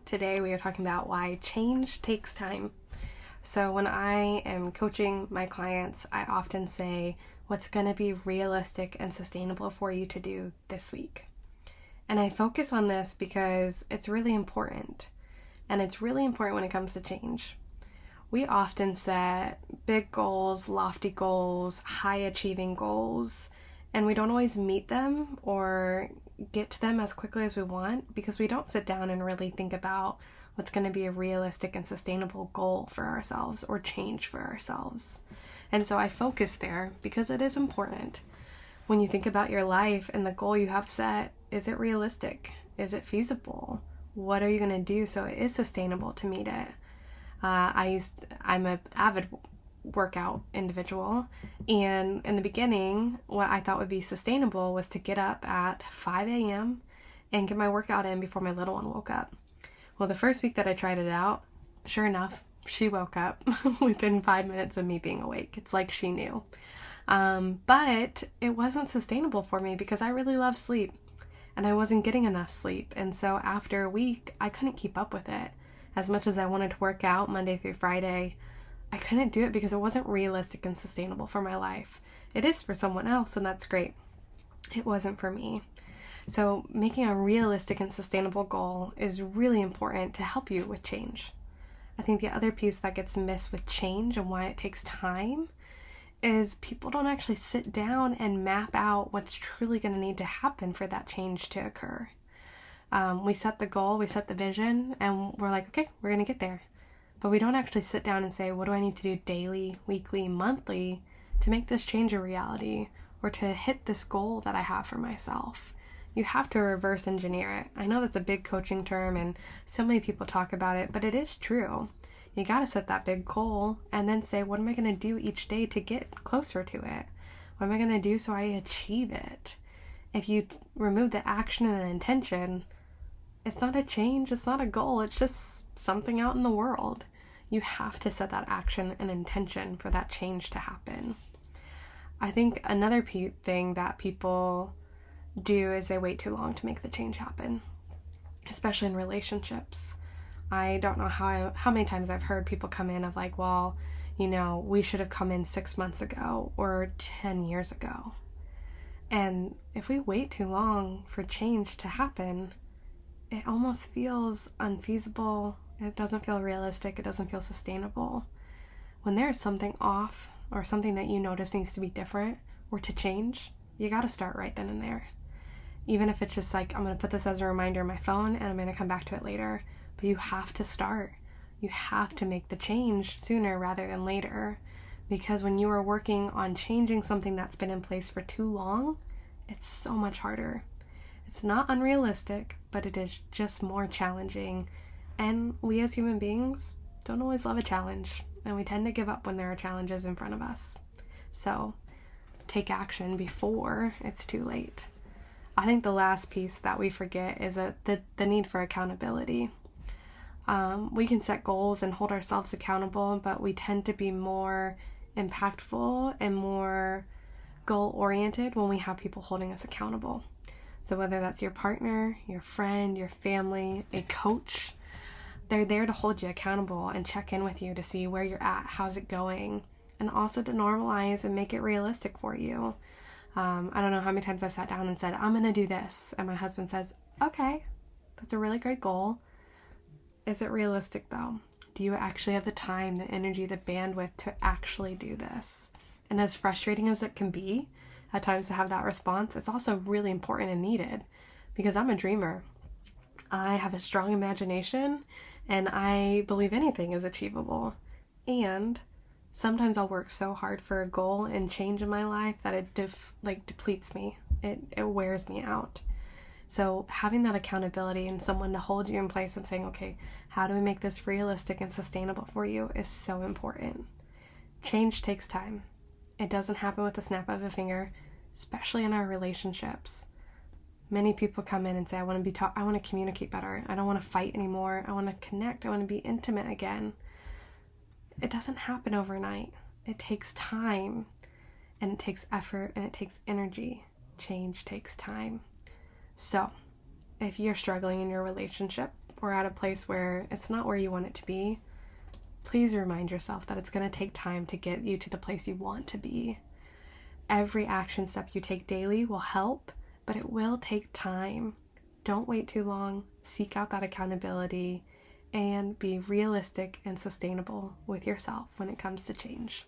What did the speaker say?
Today we are talking about why change takes time. So when I am coaching my clients, I often say, what's going to be realistic and sustainable for you to do this week? And I focus on this because it's really important. And it's really important when it comes to change. We often set big goals, lofty goals, high achieving goals, and we don't always meet them or get to them as quickly as we want because we don't sit down and really think about what's going to be a realistic and sustainable goal for ourselves or change for ourselves. And so I focus there because it is important. When you think about your life and the goal you have set, is it realistic? Is it feasible? What are you going to do so it is sustainable to meet it? I'm an avid workout individual, and in the beginning what I thought would be sustainable was to get up at 5 a.m. and get my workout in before my little one woke up. Well, the first week that I tried it out, sure enough, she woke up within 5 minutes of me being awake. It's like she knew. But it wasn't sustainable for me because I really love sleep and I wasn't getting enough sleep. And so after a week, I couldn't keep up with it. As much as I wanted to work out Monday through Friday, I couldn't do it because it wasn't realistic and sustainable for my life. It is for someone else, and that's great. It wasn't for me. So making a realistic and sustainable goal is really important to help you with change. I think the other piece that gets missed with change and why it takes time is people don't actually sit down and map out what's truly going to need to happen for that change to occur. We set the goal, we set the vision, and we're like, okay, we're going to get there. But we don't actually sit down and say, what do I need to do daily, weekly, monthly to make this change a reality or to hit this goal that I have for myself? You have to reverse engineer it. I know that's a big coaching term and so many people talk about it, but it is true. You got to set that big goal and then say, what am I going to do each day to get closer to it? What am I going to do so I achieve it? If you remove the action and the intention, it's not a change, it's not a goal, it's just something out in the world. You have to set that action and intention for that change to happen. I think another thing that people do is they wait too long to make the change happen, especially in relationships. I don't know how many times I've heard people come in of like, well, we should have come in 6 months ago or 10 years ago. And if we wait too long for change to happen, it almost feels unfeasible. It doesn't feel realistic. It doesn't feel sustainable. When there's something off or something that you notice needs to be different or to change, you got to start right then and there. Even if it's just like, I'm going to put this as a reminder on my phone and I'm going to come back to it later. But you have to start. You have to make the change sooner rather than later. Because when you are working on changing something that's been in place for too long, it's so much harder. It's not unrealistic, but it is just more challenging. And we as human beings don't always love a challenge, and we tend to give up when there are challenges in front of us. So take action before it's too late. I think the last piece that we forget is the need for accountability. We can set goals and hold ourselves accountable, but we tend to be more impactful and more goal-oriented when we have people holding us accountable. So whether that's your partner, your friend, your family, a coach, they're there to hold you accountable and check in with you to see where you're at, how's it going, and also to normalize and make it realistic for you. I don't know how many times I've sat down and said, I'm going to do this. And my husband says, okay, that's a really great goal. Is it realistic though? Do you actually have the time, the energy, the bandwidth to actually do this? And as frustrating as it can be at times to have that response, it's also really important and needed because I'm a dreamer. I have a strong imagination and I believe anything is achievable. And sometimes I'll work so hard for a goal and change in my life that it depletes me. It wears me out. So having that accountability and someone to hold you in place of saying, okay, how do we make this realistic and sustainable for you is so important. Change takes time. It doesn't happen with the snap of a finger, especially in our relationships. Many people come in and say, I want to communicate better. I don't want to fight anymore. I want to connect. I want to be intimate again. It doesn't happen overnight. It takes time, and it takes effort, and it takes energy. Change takes time. So, if you're struggling in your relationship or at a place where it's not where you want it to be, please remind yourself that it's going to take time to get you to the place you want to be. Every action step you take daily will help, but it will take time. Don't wait too long. Seek out that accountability and be realistic and sustainable with yourself when it comes to change.